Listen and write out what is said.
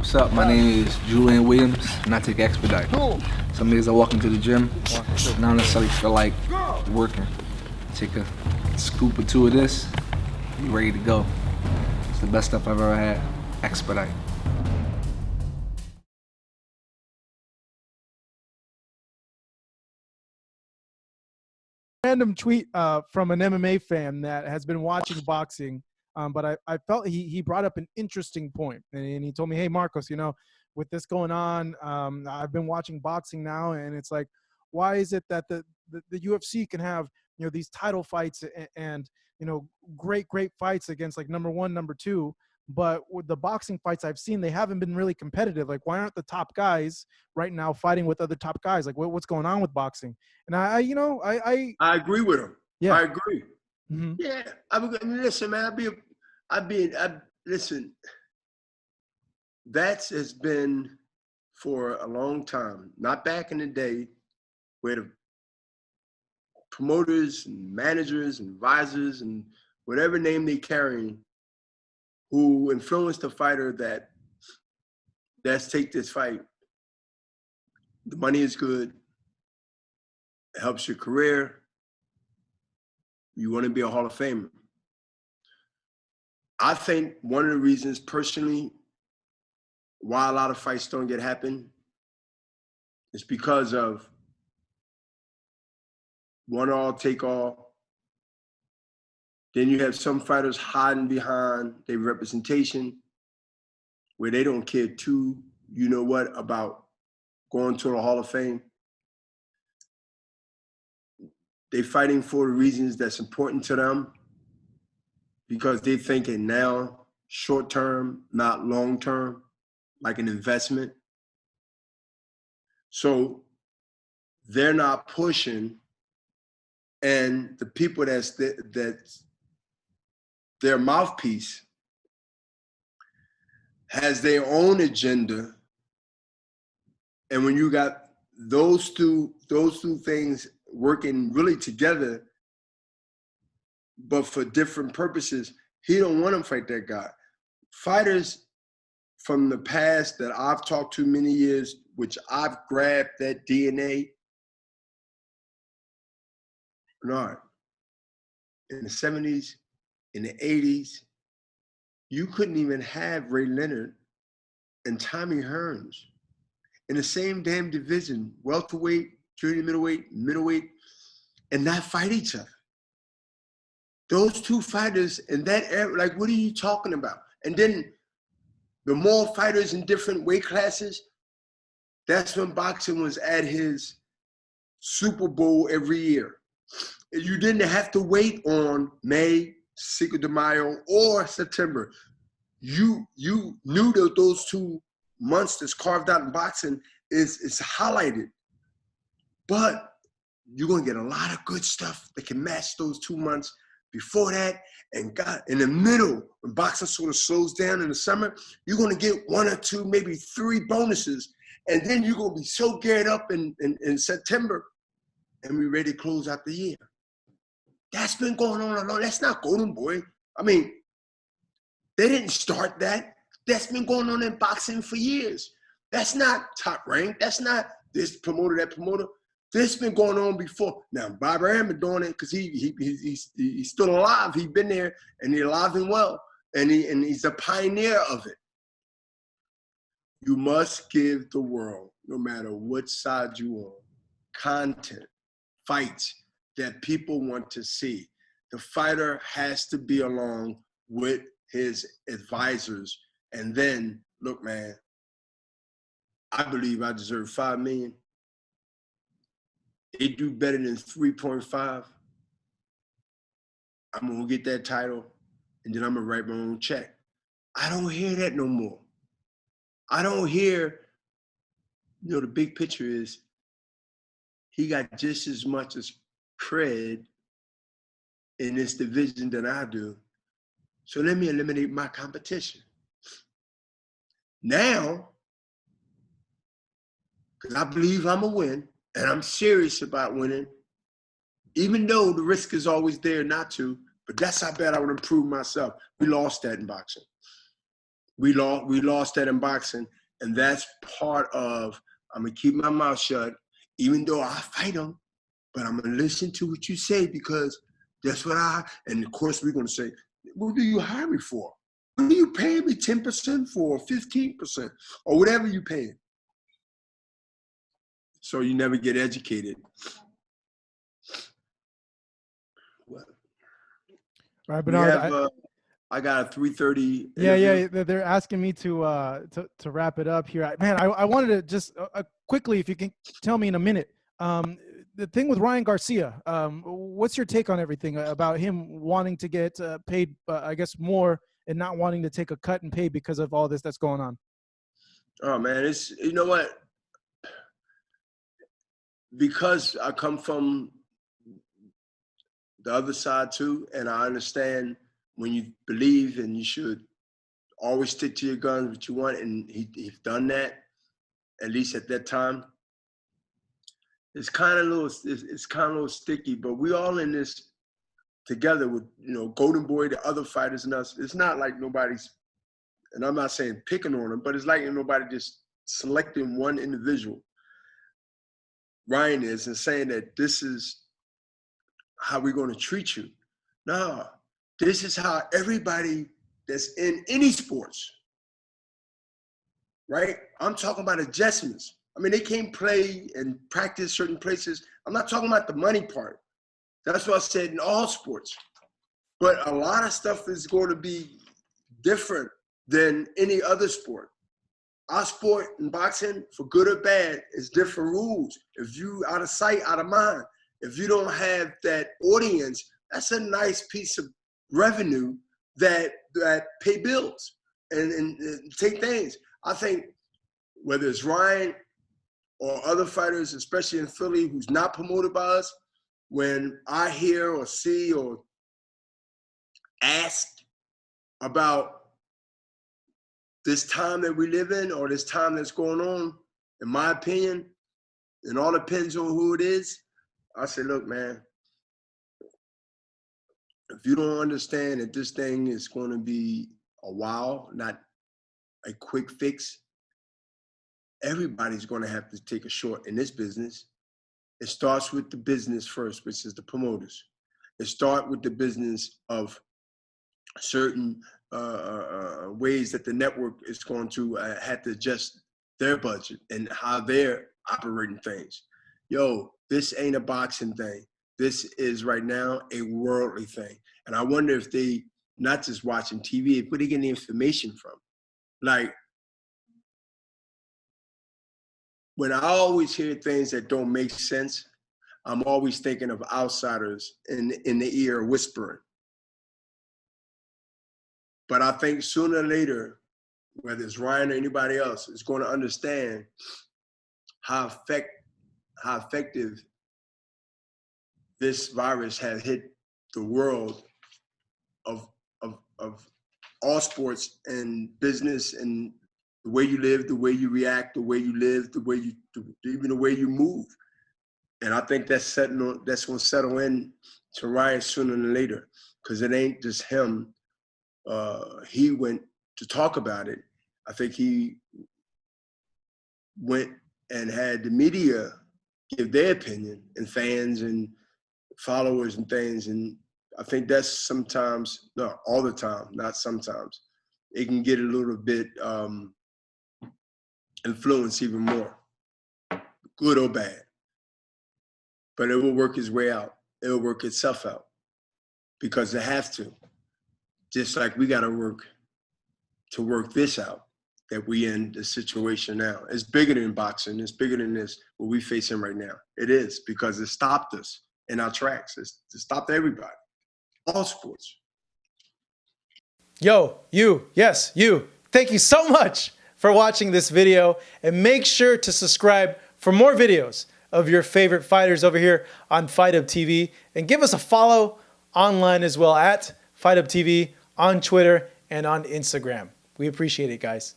What's up? My name is Julian Williams, and I take Expedite. Some days I walk into the gym, and I don't necessarily feel like working. Take a scoop or two of this, be ready to go. It's the best stuff I've ever had. Expedite. Random tweet from an MMA fan that has been watching boxing, but I felt he brought up an interesting point, and he told me, hey, Marcos, with this going on, I've been watching boxing now, and it's like, why is it that the UFC can have, these title fights and great fights against like number one, number two, but with the boxing fights I've seen, they haven't been really competitive. Like, why aren't the top guys right now fighting with other top guys? Like, what's going on with boxing? And I agree with him. Yeah, I agree. Mm-hmm. Yeah, I mean, listen, man. Listen. That has been for a long time. Not back in the day, where the promoters and managers and advisors and whatever name they carrying, who influenced the fighter that let's take this fight. The money is good. It helps your career. You want to be a Hall of Famer. I think one of the reasons personally why a lot of fights don't get happen is because of one all, take all. Then you have some fighters hiding behind their representation where they don't care too, about going to the Hall of Fame. They're fighting for the reasons that's important to them because they're thinking now short term, not long term, like an investment. So they're not pushing, and the people that's their mouthpiece has their own agenda. And when you got those two things working really together, but for different purposes, he don't want to fight that guy. Fighters from the past that I've talked to many years, which I've grabbed that DNA, Bernard, in the 70s, in the 80s, you couldn't even have Ray Leonard and Tommy Hearns in the same damn division, welterweight, junior middleweight, and not fight each other. Those two fighters in that era, like, what are you talking about? And then the more fighters in different weight classes, that's when boxing was at his Super Bowl every year. You didn't have to wait on May, Cinco de Mayo, or September. You knew that those 2 months that's carved out in boxing is highlighted. But you're going to get a lot of good stuff that can match those 2 months before that. And God, in the middle, when boxing sort of slows down in the summer, you're going to get 1 or 2, maybe 3 bonuses. And then you're going to be so geared up in September and we're ready to close out the year. That's been going on a lot. That's not Golden Boy. I mean, they didn't start that. That's been going on in boxing for years. That's not Top Rank. That's not this promoter, that promoter. This has been going on before. Now, Bob Arum been doing it because he's still alive. He's been there, and he's alive and well, and he's a pioneer of it. You must give the world, no matter what side you on, content, fights that people want to see. The fighter has to be along with his advisors. And then, look, man, I believe I deserve $5 million. They do better than 3.5. I'm gonna get that title, and then I'm gonna write my own check. I don't hear that no more. I don't hear, the big picture is he got just as much as cred in this division than I do. So let me eliminate my competition. Now, because I believe I'm a win, and I'm serious about winning, even though the risk is always there not to, but that's how bad I would improve myself. We lost that in boxing. We lost that in boxing, and that's part of. I'm gonna keep my mouth shut, even though I fight them, but I'm gonna listen to what you say because that's what and of course we're gonna say, what do you hire me for? What are you paying me 10% for, 15%, or whatever you paying? So you never get educated. Well, Right, Bernard. I got a 3:30. Yeah. They're asking me to wrap it up here. Man, I wanted to just quickly, if you can tell me in a minute, the thing with Ryan Garcia. What's your take on everything about him wanting to get paid, I guess, more and not wanting to take a cut and pay because of all this that's going on? Oh man, it's, you know what? Because I come from the other side too, and I understand when you believe and you should always stick to your guns, what you want, and he's done that, at least at that time. It's kind of a little sticky, but we all in this together with, Golden Boy, the other fighters and us. It's not like nobody's, and I'm not saying picking on them, but it's like nobody just selecting one individual. Ryan is, and saying that this is how we're going to treat you. No, this is how everybody that's in any sports, right? I'm talking about adjustments. I mean, they can't play and practice certain places. I'm not talking about the money part. That's what I said in all sports. But a lot of stuff is going to be different than any other sport. Our sport in boxing, for good or bad, is different rules. If you out of sight, out of mind, if you don't have that audience, that's a nice piece of revenue that pay bills and take things. I think whether it's Ryan or other fighters, especially in Philly, who's not promoted by us, when I hear or see or ask about this time that we live in or this time that's going on, in my opinion, it all depends on who it is. I say, look, man, if you don't understand that this thing is going to be a while, not a quick fix, everybody's going to have to take a short in this business. It starts with the business first, which is the promoters. It starts with the business of certain ways that the network is going to have to adjust their budget and how they're operating things. Yo, this ain't a boxing thing. This is right now a worldly thing. And I wonder if they, not just watching TV, where they getting the information from. Like, when I always hear things that don't make sense, I'm always thinking of outsiders in the ear whispering. But I think sooner or later, whether it's Ryan or anybody else, is going to understand how effective this virus has hit the world of all sports and business, and the way you live, the way you react, the way you live, even the way you move. And I think that's going to settle in to Ryan sooner than later, because it ain't just him. He went to talk about it. I think he went and had the media give their opinion, and fans and followers and things. And I think that's sometimes, no, all the time, not sometimes, it can get a little bit influence even more, good or bad. But it will work its way out. It will work itself out, because it has to. Just like we got to work this out, that we in the situation now. It's bigger than boxing. It's bigger than this, what we facing right now. It is, because it stopped us in our tracks. It stopped everybody, all sports. Yo, you, yes, you. Thank you so much for watching this video, and make sure to subscribe for more videos of your favorite fighters over here on Fight Up TV, and give us a follow online as well at Fight Up TV on Twitter and on Instagram. We appreciate it, guys.